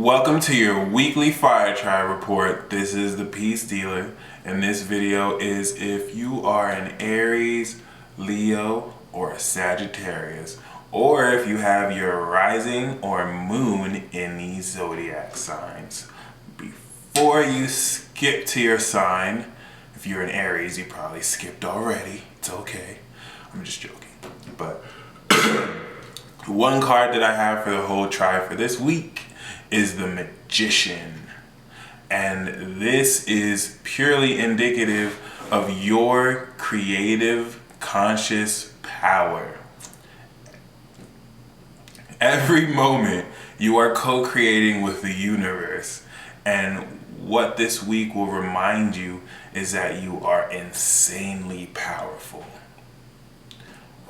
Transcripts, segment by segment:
Welcome to your weekly Fire Tribe report. This is the Peace Dealer, and this video is if you are an Aries, Leo, or a Sagittarius, or if you have your rising or moon in these zodiac signs. Before you skip to your sign, if you're an Aries, you probably skipped already. It's okay. I'm just joking. But one card that I have for the whole tribe for this week is the Magician. And this is purely indicative of your creative, conscious power. Every moment you are co-creating with the universe, and what this week will remind you is that you are insanely powerful.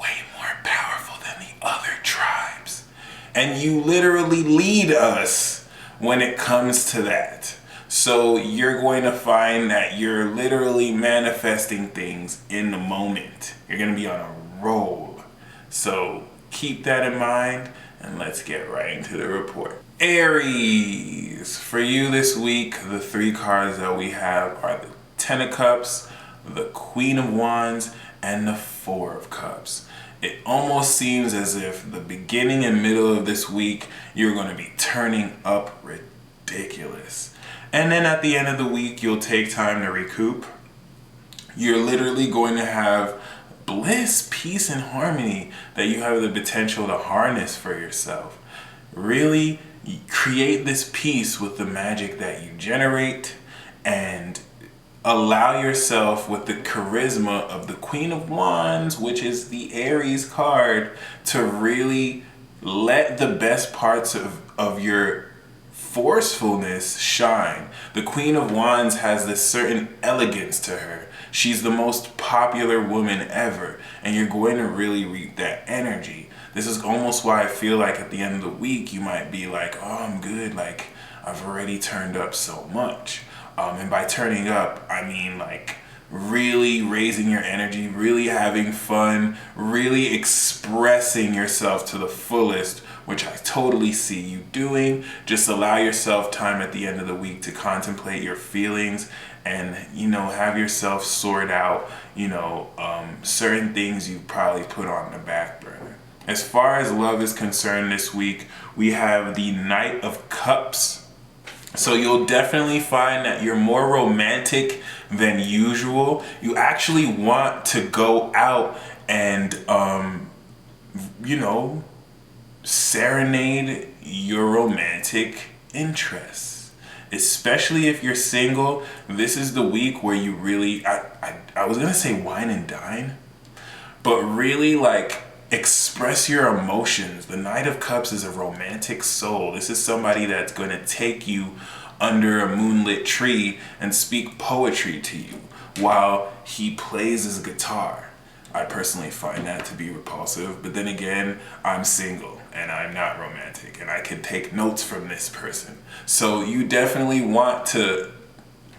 Way more powerful than the other tribes. And you literally lead us when it comes to that. So you're going to find that you're literally manifesting things in the moment. You're going to be on a roll. So keep that in mind, and let's get right into the report. Aries, for you this week, the three cards that we have are the Ten of Cups, the Queen of Wands, and the Four of Cups. It almost seems as if the beginning and middle of this week, you're going to be turning up ridiculous. And then at the end of the week, you'll take time to recoup. You're literally going to have bliss, peace, and harmony that you have the potential to harness for yourself. Really create this peace with the magic that you generate, and allow yourself with the charisma of the Queen of Wands, which is the Aries card, to really let the best parts of your forcefulness shine. The Queen of Wands has this certain elegance to her. She's the most popular woman ever, and you're going to really reap that energy. This is almost why I feel like at the end of the week, you might be like, oh, I'm good. Like, I've already turned up so much. And by turning up, I mean like really raising your energy, really having fun, really expressing yourself to the fullest, which I totally see you doing. Just allow yourself time at the end of the week to contemplate your feelings and, have yourself sort out, certain things you probably put on the back burner. As far as love is concerned this week, we have the Knight of Cups. So you'll definitely find that you're more romantic than usual. You actually want to go out and, serenade your romantic interests. Especially if you're single, this is the week where you really, I was gonna say wine and dine, but really express your emotions. The Knight of Cups is a romantic soul. This is somebody that's going to take you under a moonlit tree and speak poetry to you while he plays his guitar. I personally find that to be repulsive, but then again, I'm single and I'm not romantic, and I can take notes from this person. So you definitely want to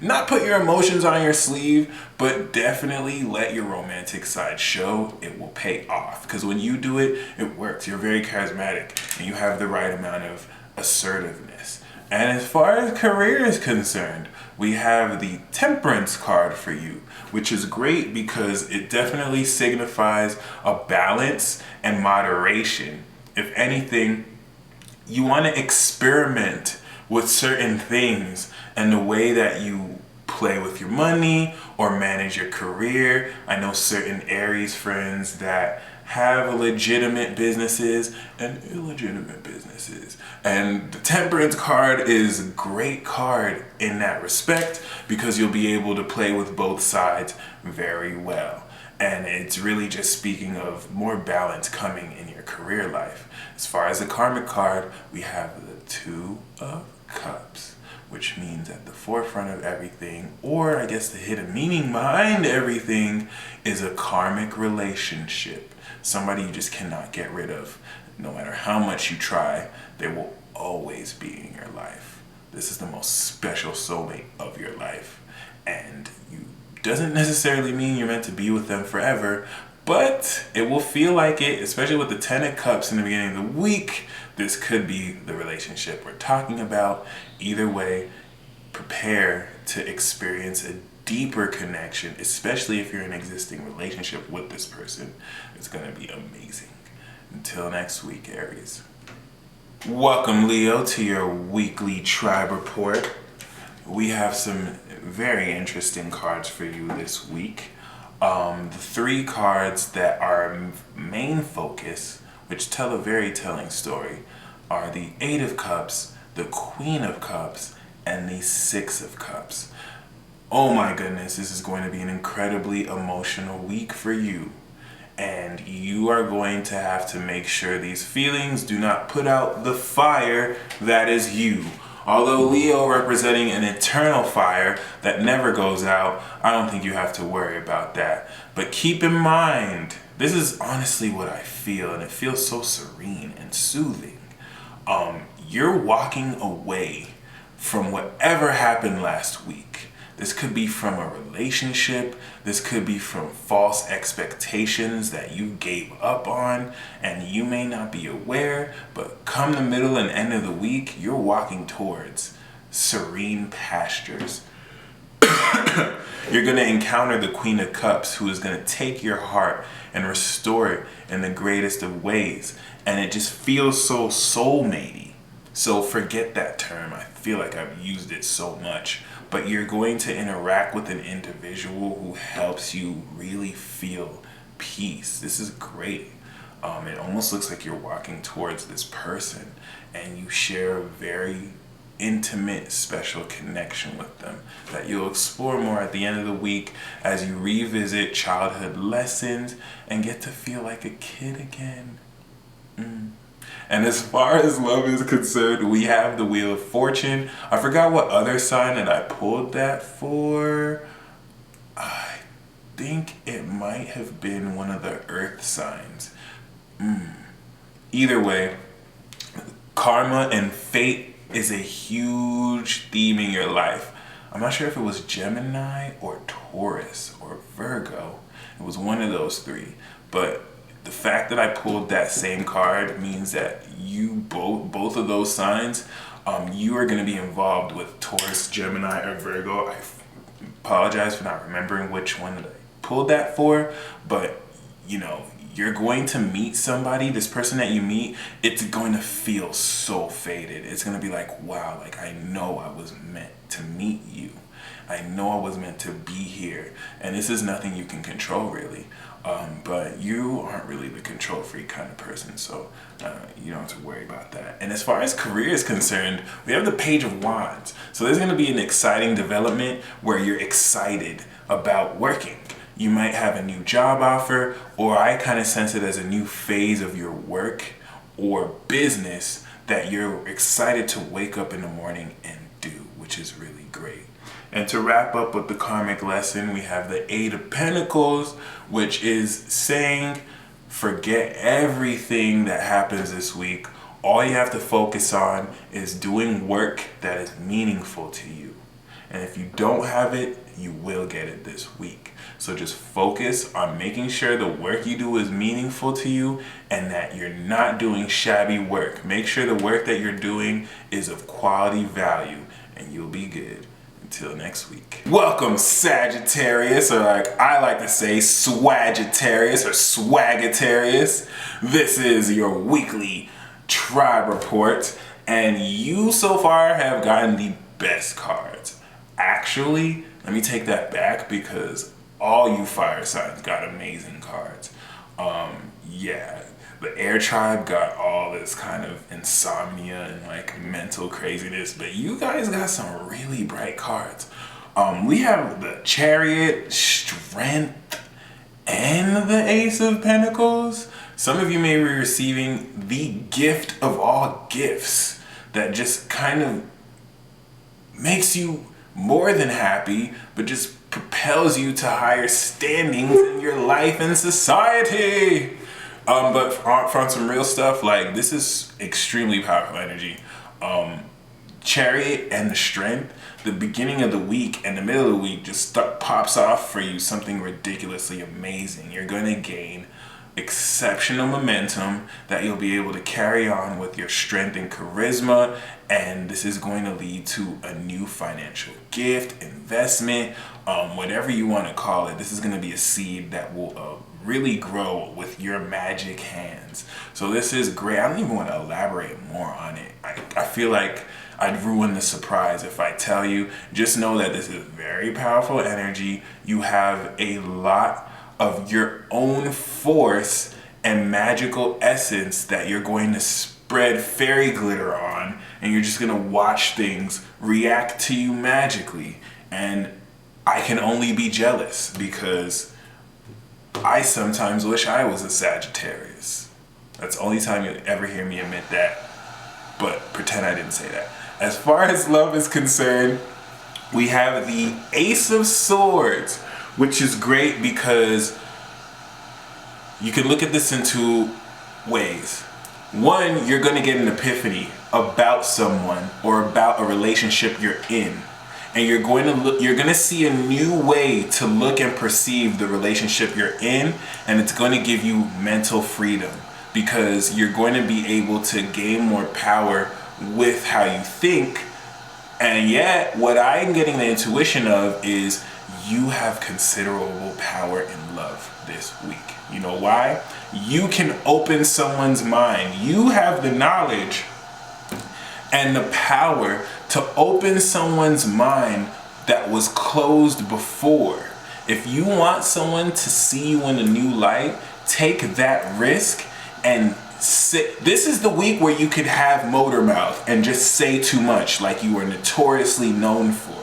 not put your emotions on your sleeve, but definitely let your romantic side show. It will pay off, because when you do it, it works. You're very charismatic and you have the right amount of assertiveness. And as far as career is concerned, we have the Temperance card for you, which is great because it definitely signifies a balance and moderation. If anything, you want to experiment with certain things and the way that you play with your money or manage your career. I know certain Aries friends that have legitimate businesses and illegitimate businesses. And the Temperance card is a great card in that respect because you'll be able to play with both sides very well. And it's really just speaking of more balance coming in your career life. As far as the Karmic card, we have the Two of Cups, which means at the forefront of everything, or I guess the hidden meaning behind everything, is a karmic relationship. Somebody you just cannot get rid of. No matter how much you try, they will always be in your life. This is the most special soulmate of your life. And you doesn't necessarily mean you're meant to be with them forever, But it will feel like it, especially with the 10 of Cups in the beginning of the week. This could be the relationship we're talking about. Either way, prepare to experience a deeper connection, especially if you're in an existing relationship with this person. It's going to be amazing. Until next week, Aries. Welcome, Leo, to your weekly tribe report. We have some very interesting cards for you this week. The 3 cards that are main focus, which tell a very telling story, are the 8 of Cups, the Queen of Cups, and the 6 of Cups. Oh my goodness, this is going to be an incredibly emotional week for you. And you are going to have to make sure these feelings do not put out the fire that is you. Although Leo representing an eternal fire that never goes out, I don't think you have to worry about that. But keep in mind, this is honestly what I feel, and it feels so serene and soothing. You're walking away from whatever happened last week. This could be from a relationship. This could be from false expectations that you gave up on and you may not be aware, but come the middle and end of the week, you're walking towards serene pastures. You're going to encounter the Queen of Cups, who is going to take your heart and restore it in the greatest of ways. And it just feels so soulmatey. So forget that term. I feel like I've used it so much. But you're going to interact with an individual who helps you really feel peace. This is great. It almost looks like you're walking towards this person and you share a very intimate, special connection with them that you'll explore more at the end of the week as you revisit childhood lessons and get to feel like a kid again. And as far as love is concerned, we have the Wheel of Fortune. I forgot what other sign that I pulled that for. I think it might have been one of the earth signs. Either way, karma and fate is a huge theme in your life. I'm not sure if it was Gemini or Taurus or Virgo. It was one of those 3. But the fact that I pulled that same card means that you both of those signs, you are going to be involved with Taurus, Gemini, or Virgo. I apologize for not remembering which one that I pulled that for, but you know, you're going to meet somebody. This person that you meet, it's going to feel so faded. It's going to be like, wow, like I know I was meant to meet you. I know I was meant to be here. And this is nothing you can control, really. But you aren't really the control freak kind of person, so you don't have to worry about that. And as far as career is concerned, we have the Page of Wands. So there's going to be an exciting development where you're excited about working. You might have a new job offer, or I kind of sense it as a new phase of your work or business that you're excited to wake up in the morning and do, which is really great. And to wrap up with the karmic lesson, we have the 8 of Pentacles, which is saying, forget everything that happens this week. All you have to focus on is doing work that is meaningful to you. And if you don't have it, you will get it this week. So just focus on making sure the work you do is meaningful to you and that you're not doing shabby work. Make sure the work that you're doing is of quality value and you'll be good. Until next week. Welcome, Sagittarius, or like I like to say, Swagittarius or Swagittarius. This is your weekly tribe report, and you so far have gotten the best cards. Actually, let me take that back because all you fire signs got amazing cards. Yeah, the air tribe got all this kind of insomnia and like mental craziness, but you guys got some really bright cards. We have the Chariot, Strength, and the Ace of Pentacles. Some of you may be receiving the gift of all gifts that just kind of makes you more than happy, but just propels you to higher standings in your life and society. But from some real stuff, like this is extremely powerful energy. Chariot and the Strength, the beginning of the week and the middle of the week just pops off for you something ridiculously amazing. You're going to gain exceptional momentum that you'll be able to carry on with your strength and charisma, and this is going to lead to a new financial gift, investment, whatever you want to call it. This is going to be a seed that will really grow with your magic hands. So this is great. I don't even want to elaborate more on it. I feel like I'd ruin the surprise if I tell you. Just know that this is very powerful energy. You have a lot of your own force and magical essence that you're going to spread fairy glitter on, and you're just going to watch things react to you magically. And I can only be jealous because I sometimes wish I was a Sagittarius. That's the only time you'll ever hear me admit that, but pretend I didn't say that. As far as love is concerned, we have the Ace of Swords, which is great because you can look at this in two ways. One, you're going to get an epiphany about someone or about a relationship you're in, and you're going to see a new way to look and perceive the relationship you're in, and it's going to give you mental freedom because you're going to be able to gain more power with how you think. And yet, what I'm getting the intuition of is you have considerable power in love this week. You know why? You can open someone's mind. You have the knowledge and the power to open someone's mind that was closed before. If you want someone to see you in a new light, take that risk and this is the week where you could have motor mouth and just say too much like you are notoriously known for.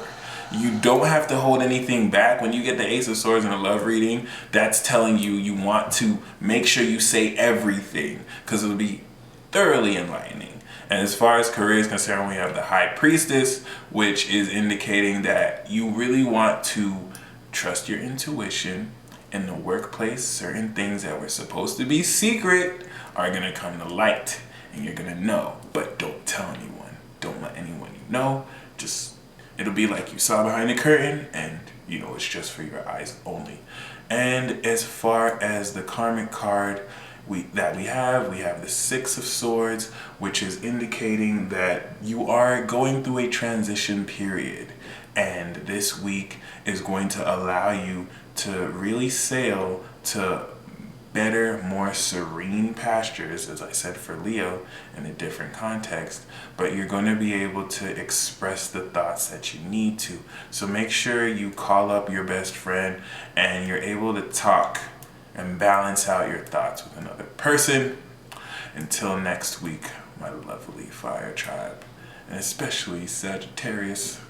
You don't have to hold anything back. When you get the Ace of Swords in a love reading, that's telling you you want to make sure you say everything because it'll be thoroughly enlightening. And as far as career is concerned, we have the High Priestess, which is indicating that you really want to trust your intuition. In the workplace, certain things that were supposed to be secret are going to come to light, and you're going to know. But don't tell anyone. Don't let anyone you know. Just, it'll be like you saw behind the curtain, and you know it's just for your eyes only. And as far as the karmic card we have the Six of Swords, which is indicating that you are going through a transition period, and this week is going to allow you to really sail to better, more serene pastures, as I said for Leo in a different context, but you're going to be able to express the thoughts that you need to. So make sure you call up your best friend and you're able to talk and balance out your thoughts with another person. Until next week, my lovely fire tribe, and especially Sagittarius.